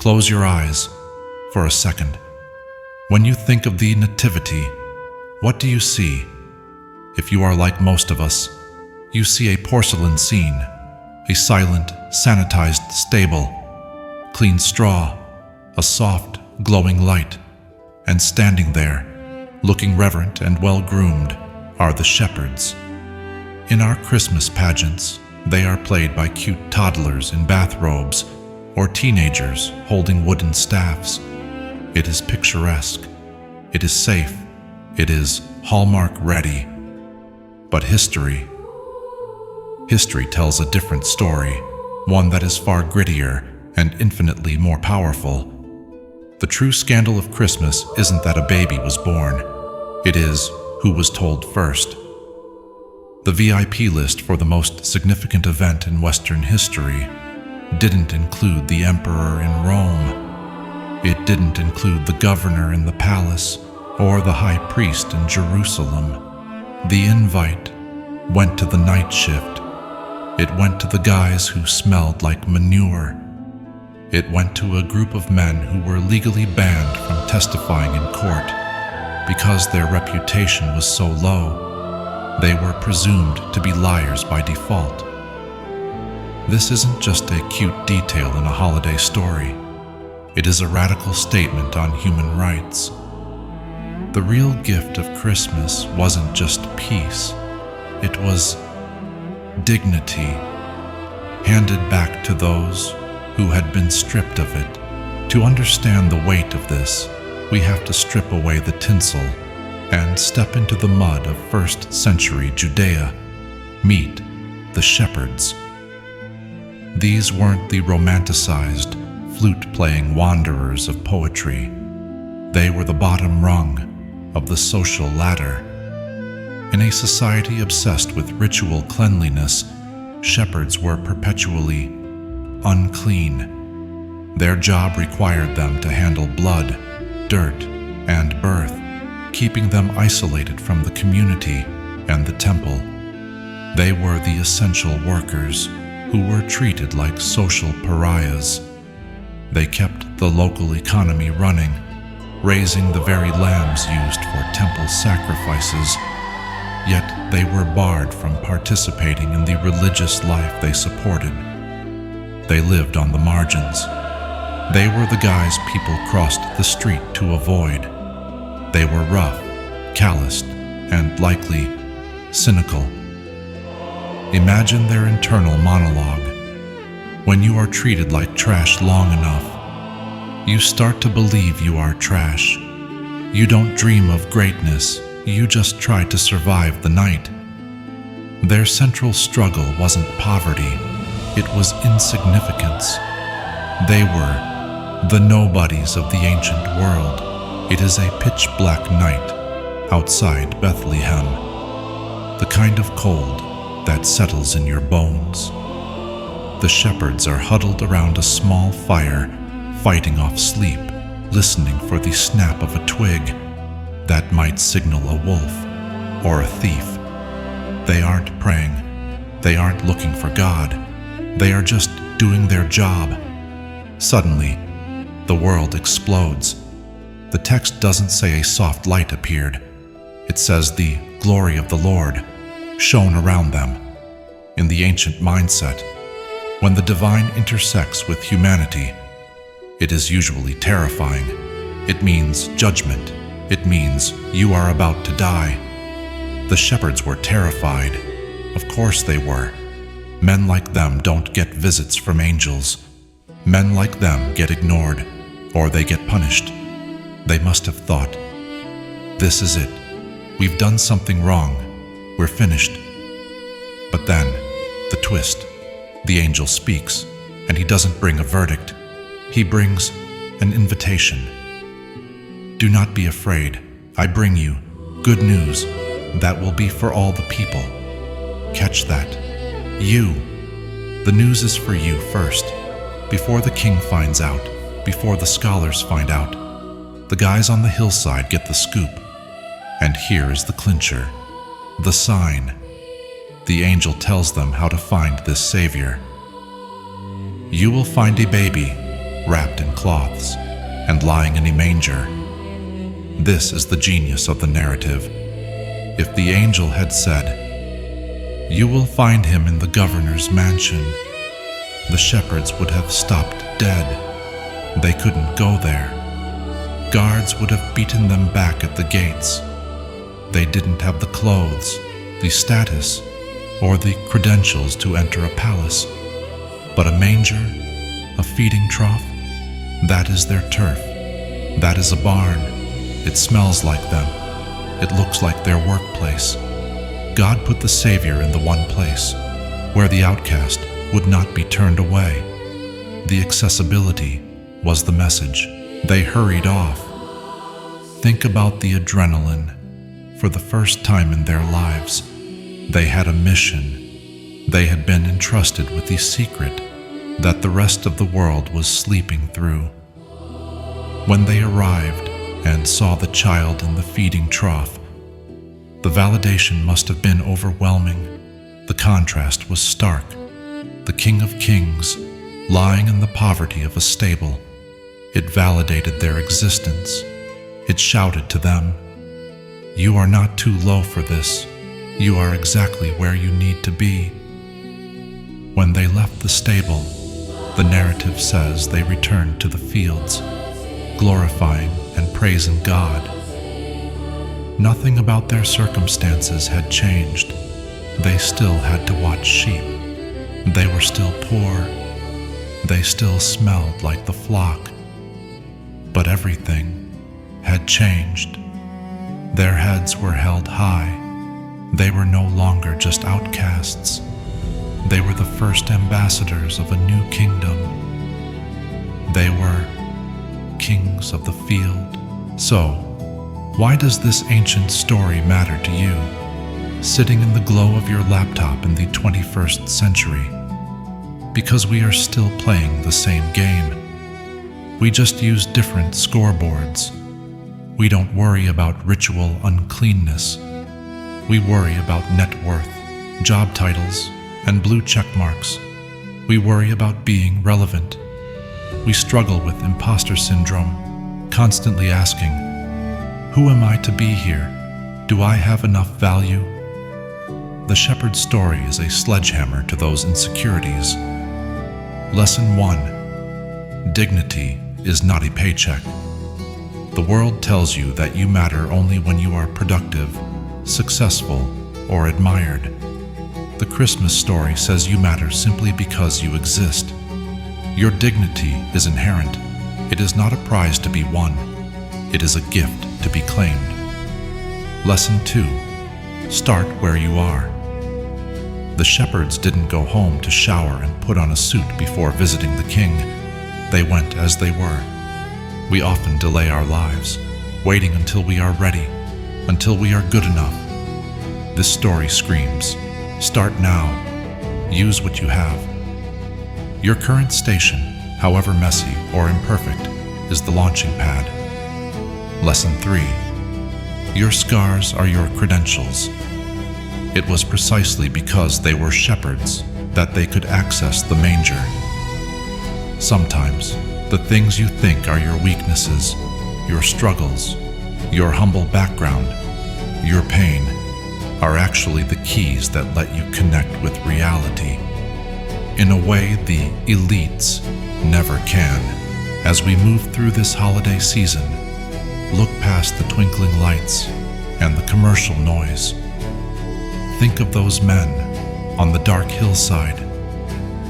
Close your eyes for a second. When you think of the Nativity, what do you see? If you are like most of us, you see a porcelain scene, a silent, sanitized stable, clean straw, a soft, glowing light, and standing there, looking reverent and well-groomed, are the shepherds. In our Christmas pageants, they are played by cute toddlers in bathrobes or teenagers holding wooden staffs. It is picturesque. It is safe. It is Hallmark ready. But history tells a different story, one that is far grittier and infinitely more powerful. The true scandal of Christmas isn't that a baby was born. It is who was told first. The VIP list for the most significant event in Western history didn't include the emperor in Rome. It didn't include the governor in the palace or the high priest in Jerusalem. The invite went to the night shift. It went to the guys who smelled like manure. It went to a group of men who were legally banned from testifying in court because their reputation was so low. They were presumed to be liars by default. This isn't just a cute detail in a holiday story. It is a radical statement on human rights. The real gift of Christmas wasn't just peace. It was dignity, handed back to those who had been stripped of it. To understand the weight of this, we have to strip away the tinsel and step into the mud of first-century Judea. Meet the shepherds. These weren't the romanticized, flute-playing wanderers of poetry. They were the bottom rung of the social ladder. In a society obsessed with ritual cleanliness, shepherds were perpetually unclean. Their job required them to handle blood, dirt, and birth, keeping them isolated from the community and the temple. They were the essential workers who were treated like social pariahs. They kept the local economy running, raising the very lambs used for temple sacrifices. Yet they were barred from participating in the religious life they supported. They lived on the margins. They were the guys people crossed the street to avoid. They were rough, calloused, and likely cynical. Imagine their internal monologue. When you are treated like trash long enough, you start to believe you are trash. You don't dream of greatness. You just try to survive the night. Their central struggle wasn't poverty, it was insignificance. They were the nobodies of the ancient world. It is a pitch-black night outside Bethlehem, the kind of cold that settles in your bones. The shepherds are huddled around a small fire, fighting off sleep, listening for the snap of a twig that might signal a wolf or a thief. They aren't praying. They aren't looking for God. They are just doing their job. Suddenly, the world explodes. The text doesn't say a soft light appeared. It says the glory of the Lord shone around them. In the ancient mindset, when the divine intersects with humanity, it is usually terrifying. It means judgment. It means you are about to die. The shepherds were terrified. Of course they were. Men like them don't get visits from angels. Men like them get ignored, or they get punished. They must have thought, this is it. We've done something wrong. We're finished. But then, the twist. The angel speaks, and he doesn't bring a verdict. He brings an invitation. Do not be afraid. I bring you good news that will be for all the people. Catch that. You. The news is for you first. Before the king finds out, before the scholars find out, the guys on the hillside get the scoop. And here is the clincher, the sign. The angel tells them how to find this savior. You will find a baby wrapped in cloths, and lying in a manger. This is the genius of the narrative. If the angel had said, "You will find him in the governor's mansion," the shepherds would have stopped dead. They couldn't go there. Guards would have beaten them back at the gates. They didn't have the clothes, the status, or the credentials to enter a palace. But a manger, a feeding trough, that is their turf. That is a barn. It smells like them. It looks like their workplace. God put the Savior in the one place where the outcast would not be turned away. The accessibility was the message. They hurried off. Think about the adrenaline. For the first time in their lives, they had a mission. They had been entrusted with the secret that the rest of the world was sleeping through. When they arrived and saw the child in the feeding trough, the validation must have been overwhelming. The contrast was stark. The King of Kings, lying in the poverty of a stable. It validated their existence. It shouted to them, "You are not too low for this. You are exactly where you need to be." When they left the stable, the narrative says they returned to the fields, glorifying and praising God. Nothing about their circumstances had changed. They still had to watch sheep. They were still poor. They still smelled like the flock. But everything had changed. Their heads were held high. They were no longer just outcasts. They were the first ambassadors of a new kingdom. They were kings of the field. So, why does this ancient story matter to you, sitting in the glow of your laptop in the 21st century? Because we are still playing the same game. We just use different scoreboards. We don't worry about ritual uncleanness. We worry about net worth, job titles, and blue check marks. We worry about being relevant. We struggle with imposter syndrome, constantly asking, "Who am I to be here? Do I have enough value?" The shepherd's story is a sledgehammer to those insecurities. Lesson 1. Dignity is not a paycheck. The world tells you that you matter only when you are productive, successful, or admired. The Christmas story says you matter simply because you exist. Your dignity is inherent. It is not a prize to be won. It is a gift to be claimed. Lesson 2. Start where you are. The shepherds didn't go home to shower and put on a suit before visiting the king. They went as they were. We often delay our lives, waiting until we are ready, until we are good enough. This story screams, start now. Use what you have. Your current station, however messy or imperfect, is the launching pad. Lesson 3. Your scars are your credentials. It was precisely because they were shepherds that they could access the manger. Sometimes, the things you think are your weaknesses, your struggles, your humble background, your pain, are actually the keys that let you connect with reality in a way the elites never can. As we move through this holiday season, look past the twinkling lights and the commercial noise. Think of those men on the dark hillside.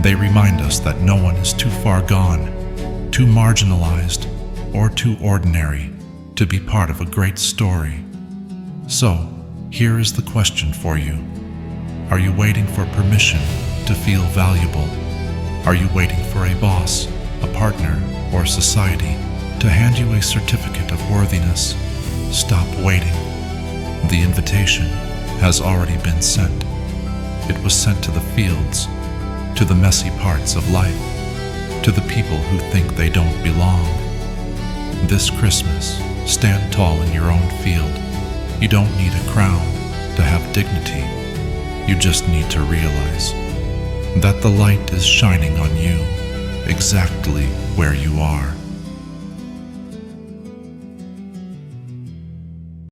They remind us that no one is too far gone, too marginalized, or too ordinary to be part of a great story. So, here is the question for you. Are you waiting for permission to feel valuable? Are you waiting for a boss, a partner, or society to hand you a certificate of worthiness? Stop waiting. The invitation has already been sent. It was sent to the fields, to the messy parts of life, to the people who think they don't belong. This Christmas, stand tall in your own field. You don't need a crown to have dignity. You just need to realize that the light is shining on you exactly where you are.